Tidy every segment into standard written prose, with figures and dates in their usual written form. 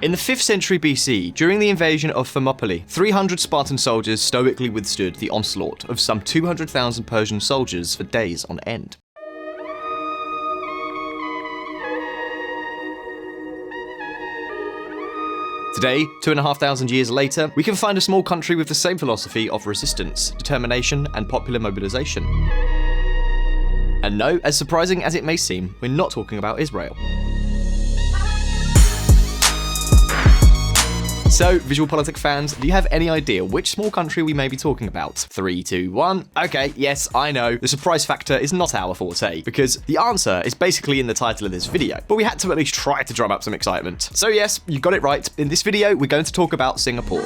In the 5th century BC, during the invasion of Thermopylae, 300 Spartan soldiers stoically withstood the onslaught of some 200,000 Persian soldiers for days on end. Today, 2,500 years later, we can find a small country with the same philosophy of resistance, determination, and popular mobilization. And no, as surprising as it may seem, we're not talking about Israel. So, VisualPolitik fans, do you have any idea which small country we may be talking about? 3, 2, 1. Okay, yes, I know, the surprise factor is not our forte, because the answer is basically in the title of this video, but we had to at least try to drum up some excitement. So yes, you got it right. In this video, we're going to talk about Singapore.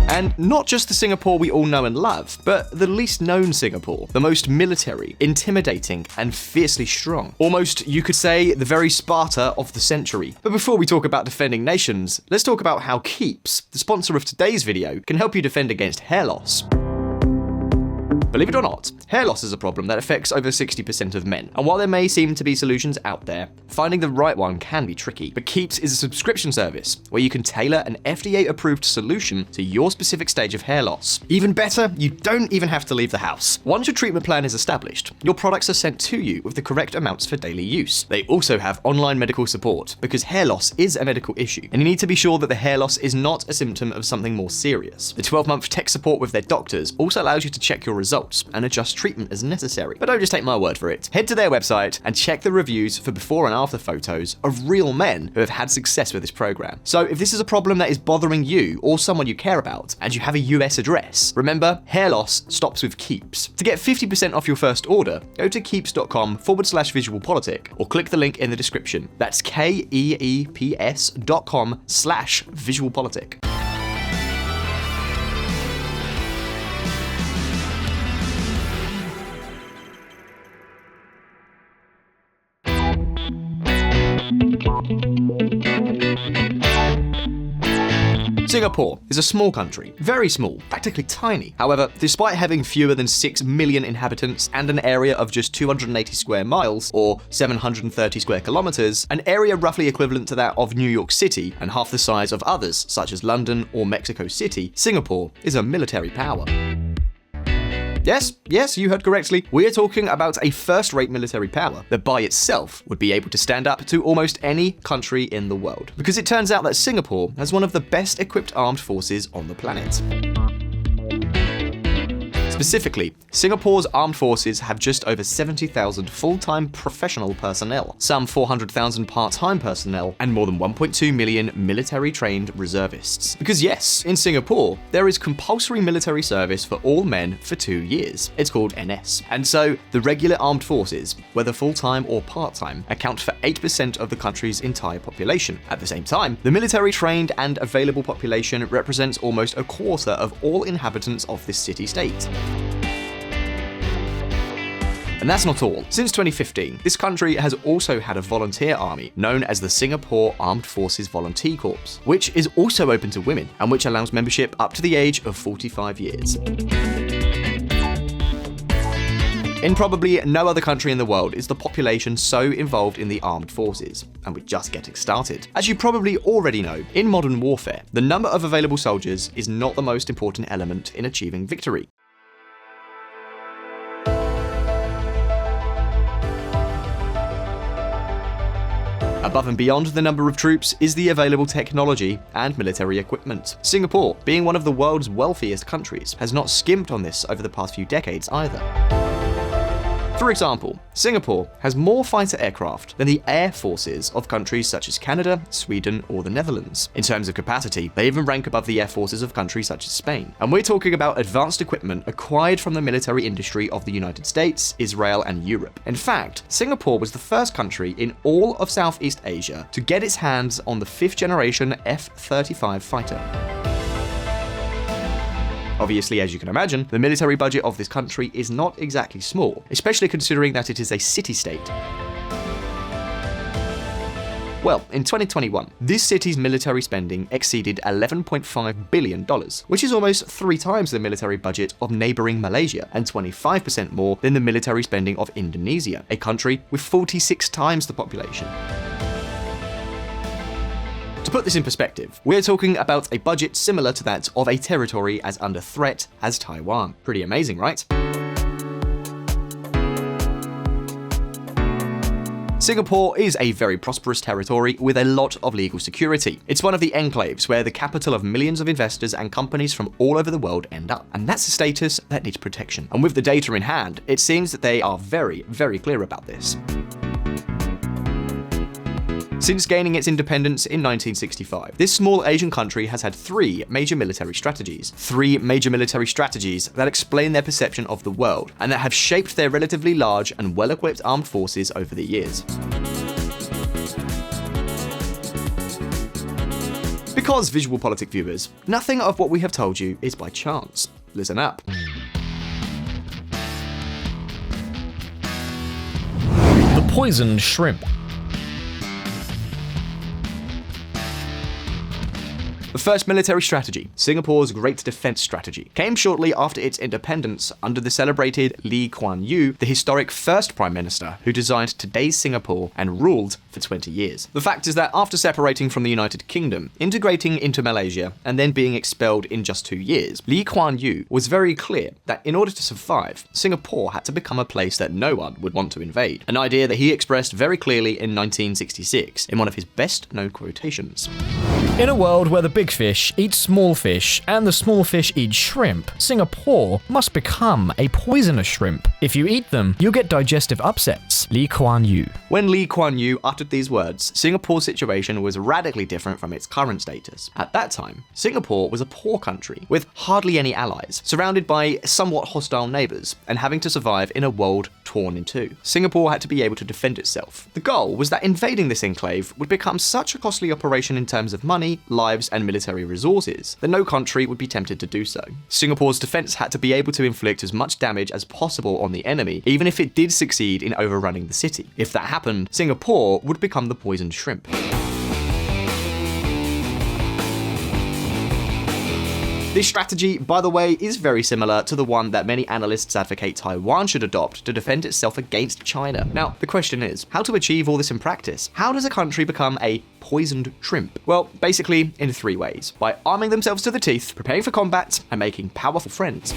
And not just the Singapore we all know and love, but the least known Singapore, the most military, intimidating, and fiercely strong. Almost, you could say, the very Sparta of the century. But before we talk about defending nations, let's talk about how Keeps, the sponsor of today's video, can help you defend against hair loss. Believe it or not, hair loss is a problem that affects over 60% of men. And while there may seem to be solutions out there, finding the right one can be tricky. But Keeps is a subscription service where you can tailor an FDA-approved solution to your specific stage of hair loss. Even better, you don't even have to leave the house. Once your treatment plan is established, your products are sent to you with the correct amounts for daily use. They also have online medical support because hair loss is a medical issue, and you need to be sure that the hair loss is not a symptom of something more serious. The 12-month tech support with their doctors also allows you to check your results and adjust treatment as necessary. But don't just take my word for it. Head to their website and check the reviews for before and after photos of real men who have had success with this program. So if this is a problem that is bothering you or someone you care about, and you have a US address, remember, hair loss stops with Keeps. To get 50% off your first order, go to keeps.com/VisualPolitik or click the link in the description. That's keeps.com/VisualPolitik. Singapore is a small country, very small, practically tiny. However, despite having fewer than 6 million inhabitants and an area of just 280 square miles, or 730 square kilometers, an area roughly equivalent to that of New York City and half the size of others such as London or Mexico City, Singapore is a military power. Yes, you heard correctly. We are talking about a first-rate military power that by itself would be able to stand up to almost any country in the world. Because it turns out that Singapore has one of the best equipped armed forces on the planet. Specifically, Singapore's armed forces have just over 70,000 full-time professional personnel, some 400,000 part-time personnel, and more than 1.2 million military-trained reservists. Because yes, in Singapore, there is compulsory military service for all men for 2 years. It's called NS. And so, the regular armed forces, whether full-time or part-time, account for 8% of the country's entire population. At the same time, the military-trained and available population represents almost a quarter of all inhabitants of this city-state. And that's not all. Since 2015, this country has also had a volunteer army known as the Singapore Armed Forces Volunteer Corps, which is also open to women and which allows membership up to the age of 45 years. In probably no other country in the world is the population so involved in the armed forces, and we're just getting started. As you probably already know, in modern warfare, the number of available soldiers is not the most important element in achieving victory. Above and beyond the number of troops is the available technology and military equipment. Singapore, being one of the world's wealthiest countries, has not skimped on this over the past few decades either. For example, Singapore has more fighter aircraft than the air forces of countries such as Canada, Sweden, or the Netherlands. In terms of capacity, they even rank above the air forces of countries such as Spain. And we're talking about advanced equipment acquired from the military industry of the United States, Israel, and Europe. In fact, Singapore was the first country in all of Southeast Asia to get its hands on the 5th generation F-35 fighter. Obviously, as you can imagine, the military budget of this country is not exactly small, especially considering that it is a city-state. Well, in 2021, this city's military spending exceeded $11.5 billion, which is almost 3 times the military budget of neighboring Malaysia and 25% more than the military spending of Indonesia, a country with 46 times the population. To put this in perspective, we're talking about a budget similar to that of a territory as under threat as Taiwan. Pretty amazing, right? Singapore is a very prosperous territory with a lot of legal security. It's one of the enclaves where the capital of millions of investors and companies from all over the world end up. And that's a status that needs protection. And with the data in hand, it seems that they are very, very clear about this. Since gaining its independence in 1965, this small Asian country has had 3 major military strategies. 3 major military strategies that explain their perception of the world, and that have shaped their relatively large and well-equipped armed forces over the years. Because VisualPolitik viewers, nothing of what we have told you is by chance. Listen up. The poisoned shrimp. The first military strategy, Singapore's Great Defense Strategy, came shortly after its independence under the celebrated Lee Kuan Yew, the historic first Prime Minister who designed today's Singapore and ruled for 20 years. The fact is that after separating from the United Kingdom, integrating into Malaysia, and then being expelled in just 2 years, Lee Kuan Yew was very clear that in order to survive, Singapore had to become a place that no one would want to invade, an idea that he expressed very clearly in 1966 in one of his best-known quotations. In a world where the big fish eat small fish and the small fish eat shrimp, Singapore must become a poisonous shrimp. If you eat them, you'll get digestive upsets. Lee Kuan Yew. When Lee Kuan Yew uttered these words, Singapore's situation was radically different from its current status. At that time, Singapore was a poor country with hardly any allies, surrounded by somewhat hostile neighbours, and having to survive in a world torn in two. Singapore had to be able to defend itself. The goal was that invading this enclave would become such a costly operation in terms of money, lives, and military resources that no country would be tempted to do so. Singapore's defence had to be able to inflict as much damage as possible on the enemy, even if it did succeed in overrunning the city. If that happened, Singapore would become the poisoned shrimp. This strategy, by the way, is very similar to the one that many analysts advocate Taiwan should adopt to defend itself against China. Now, the question is, how to achieve all this in practice? How does a country become a poisoned shrimp? Well, basically in 3 ways. By arming themselves to the teeth, preparing for combat, and making powerful friends.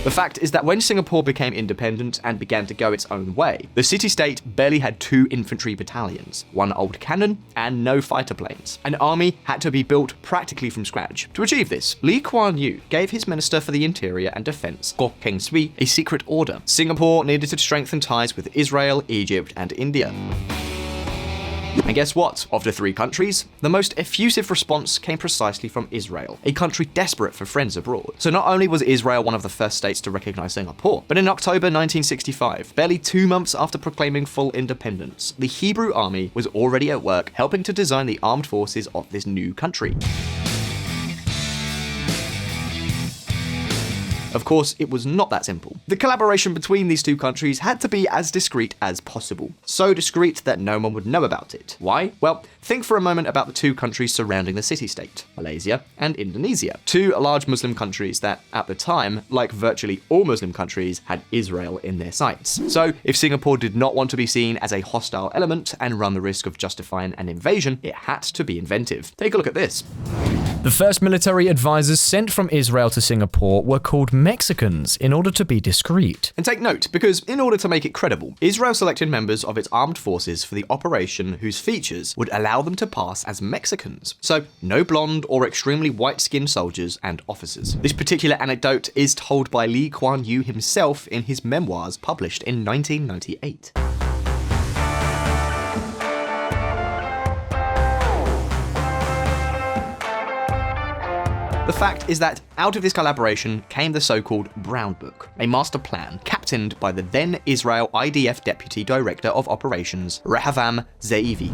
The fact is that when Singapore became independent and began to go its own way, the city-state barely had 2 infantry battalions, 1 old cannon, and no fighter planes. An army had to be built practically from scratch. To achieve this, Lee Kuan Yew gave his Minister for the Interior and Defence, Kok Keng Swee, a secret order. Singapore needed to strengthen ties with Israel, Egypt, and India. And guess what? Of the 3 countries, the most effusive response came precisely from Israel, a country desperate for friends abroad. So not only was Israel one of the first states to recognise Singapore, but in October 1965, barely 2 months after proclaiming full independence, the Hebrew army was already at work helping to design the armed forces of this new country. Of course, it was not that simple. The collaboration between these 2 countries had to be as discreet as possible. So discreet that no one would know about it. Why? Well, think for a moment about the 2 countries surrounding the city-state, Malaysia and Indonesia. 2 large Muslim countries that, at the time, like virtually all Muslim countries, had Israel in their sights. So, if Singapore did not want to be seen as a hostile element and run the risk of justifying an invasion, it had to be inventive. Take a look at this. The first military advisors sent from Israel to Singapore were called Mexicans in order to be discreet. And take note, because in order to make it credible, Israel selected members of its armed forces for the operation whose features would allow them to pass as Mexicans. So, no blonde or extremely white-skinned soldiers and officers. This particular anecdote is told by Lee Kuan Yew himself in his memoirs published in 1998. The fact is that out of this collaboration came the so-called Brown Book, a master plan captained by the then Israel IDF Deputy Director of Operations, Rehavam Ze'evi.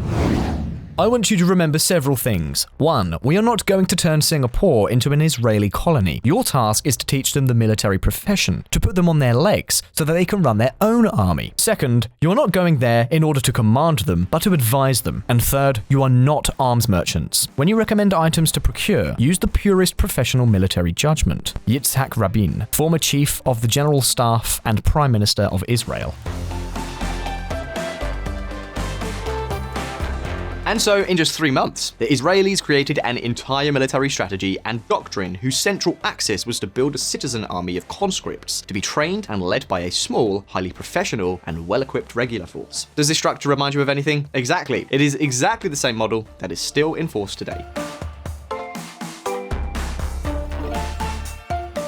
I want you to remember several things. 1. We are not going to turn Singapore into an Israeli colony. Your task is to teach them the military profession, to put them on their legs so that they can run their own army. 2nd, you are not going there in order to command them, but to advise them. And 3rd, you are not arms merchants. When you recommend items to procure, use the purest professional military judgment. Yitzhak Rabin, former chief of the General Staff and Prime Minister of Israel. And so, in just 3 months, the Israelis created an entire military strategy and doctrine whose central axis was to build a citizen army of conscripts to be trained and led by a small, highly professional, and well-equipped regular force. Does this structure remind you of anything? Exactly. It is exactly the same model that is still in force today.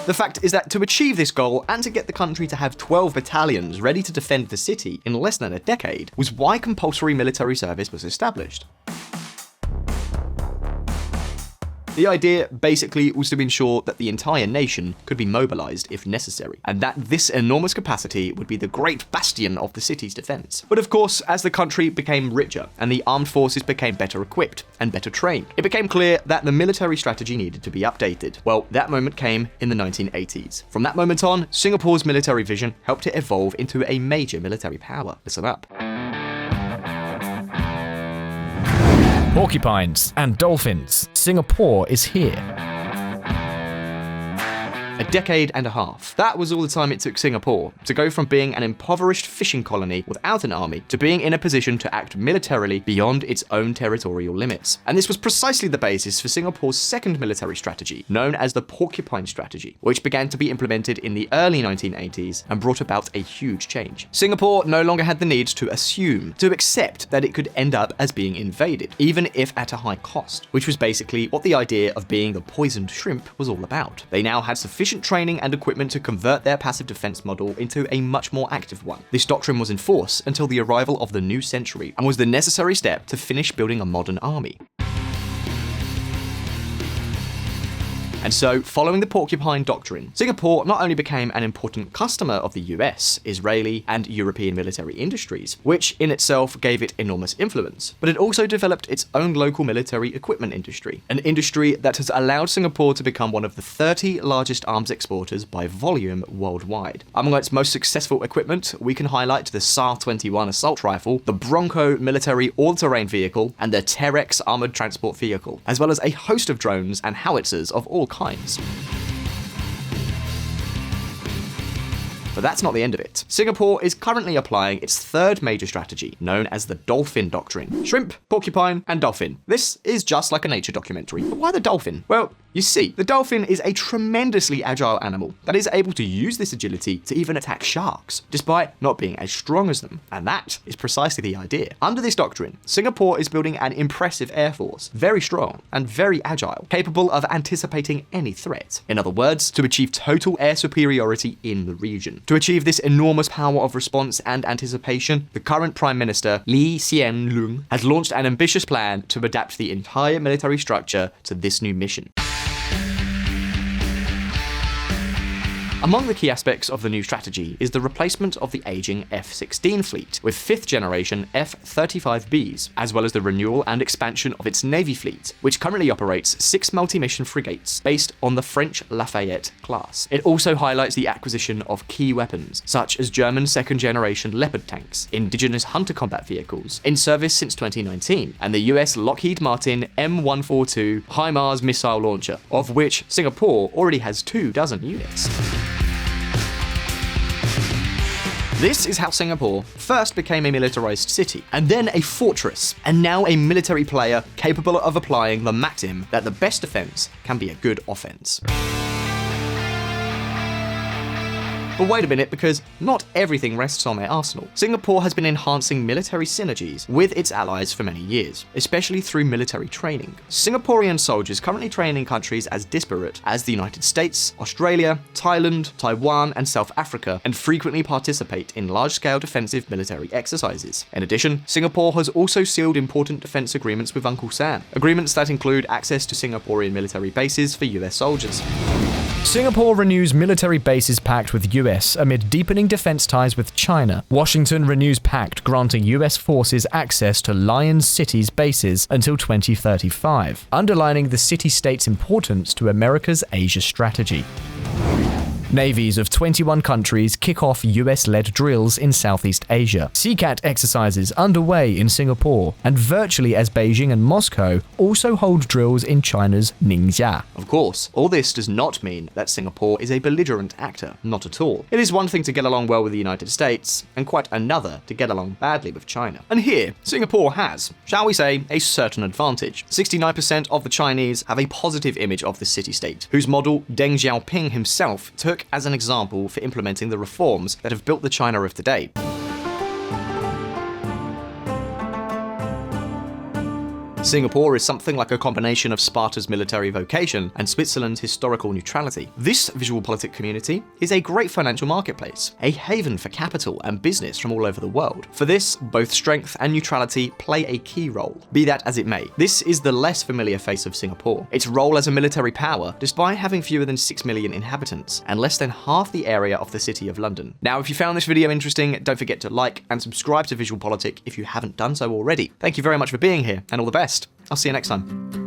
The fact is that to achieve this goal and to get the country to have 12 battalions ready to defend the city in less than a decade was why compulsory military service was established. The idea basically was to ensure that the entire nation could be mobilized if necessary, and that this enormous capacity would be the great bastion of the city's defense. But of course, as the country became richer and the armed forces became better equipped and better trained, it became clear that the military strategy needed to be updated. Well, that moment came in the 1980s. From that moment on, Singapore's military vision helped it evolve into a major military power. Listen up. Porcupines and Dolphins. Singapore is here. A decade and a half. That was all the time it took Singapore to go from being an impoverished fishing colony without an army to being in a position to act militarily beyond its own territorial limits. And this was precisely the basis for Singapore's second military strategy, known as the Porcupine strategy, which began to be implemented in the early 1980s and brought about a huge change. Singapore no longer had the need to assume, to accept that it could end up as being invaded, even if at a high cost, which was basically what the idea of being the poisoned shrimp was all about. They now had sufficient training and equipment to convert their passive defense model into a much more active one. This doctrine was in force until the arrival of the new century and was the necessary step to finish building a modern army. And so, following the Porcupine Doctrine, Singapore not only became an important customer of the US, Israeli, and European military industries, which in itself gave it enormous influence, but it also developed its own local military equipment industry, an industry that has allowed Singapore to become one of the 30 largest arms exporters by volume worldwide. Among its most successful equipment, we can highlight the SAR-21 assault rifle, the Bronco military all-terrain vehicle, and the Terex armored transport vehicle, as well as a host of drones and howitzers of all kinds. But that's not the end of it. Singapore is currently applying its third major strategy, known as the Dolphin Doctrine. Shrimp, porcupine, and dolphin. This is just like a nature documentary. But why the dolphin? Well, you see, the dolphin is a tremendously agile animal that is able to use this agility to even attack sharks, despite not being as strong as them. And that is precisely the idea. Under this doctrine, Singapore is building an impressive air force, very strong and very agile, capable of anticipating any threat. In other words, to achieve total air superiority in the region. To achieve this enormous power of response and anticipation, the current Prime Minister, Lee Hsien Loong, has launched an ambitious plan to adapt the entire military structure to this new mission. Among the key aspects of the new strategy is the replacement of the aging F-16 fleet with 5th generation F-35Bs, as well as the renewal and expansion of its Navy fleet, which currently operates 6 multi-mission frigates based on the French Lafayette class. It also highlights the acquisition of key weapons, such as German 2nd generation Leopard tanks, indigenous hunter combat vehicles, in service since 2019, and the US Lockheed Martin M142 HIMARS missile launcher, of which Singapore already has 24 units. This is how Singapore first became a militarized city, and then a fortress, and now a military player capable of applying the maxim that the best defense can be a good offense. But wait a minute, because not everything rests on their arsenal. Singapore has been enhancing military synergies with its allies for many years, especially through military training. Singaporean soldiers currently train in countries as disparate as the United States, Australia, Thailand, Taiwan, and South Africa, and frequently participate in large-scale defensive military exercises. In addition, Singapore has also sealed important defense agreements with Uncle Sam, agreements that include access to Singaporean military bases for US soldiers. Singapore renews military bases pact with US amid deepening defense ties with China. Washington renews pact granting US forces access to Lion City's bases until 2035, underlining the city-state's importance to America's Asia strategy. Navies of 21 countries kick off US-led drills in Southeast Asia. SEACAT exercises underway in Singapore, and virtually as Beijing and Moscow also hold drills in China's Ningxia. Of course, all this does not mean that Singapore is a belligerent actor, not at all. It is one thing to get along well with the United States, and quite another to get along badly with China. And here, Singapore has, shall we say, a certain advantage. 69% of the Chinese have a positive image of the city-state, whose model Deng Xiaoping himself took as an example for implementing the reforms that have built the China of today. Singapore is something like a combination of Sparta's military vocation and Switzerland's historical neutrality. This VisualPolitik community is a great financial marketplace, a haven for capital and business from all over the world. For this, both strength and neutrality play a key role. Be that as it may, this is the less familiar face of Singapore. Its role as a military power, despite having fewer than 6 million inhabitants and less than half the area of the City of London. Now, if you found this video interesting, don't forget to like and subscribe to VisualPolitik if you haven't done so already. Thank you very much for being here, and all the best. I'll see you next time.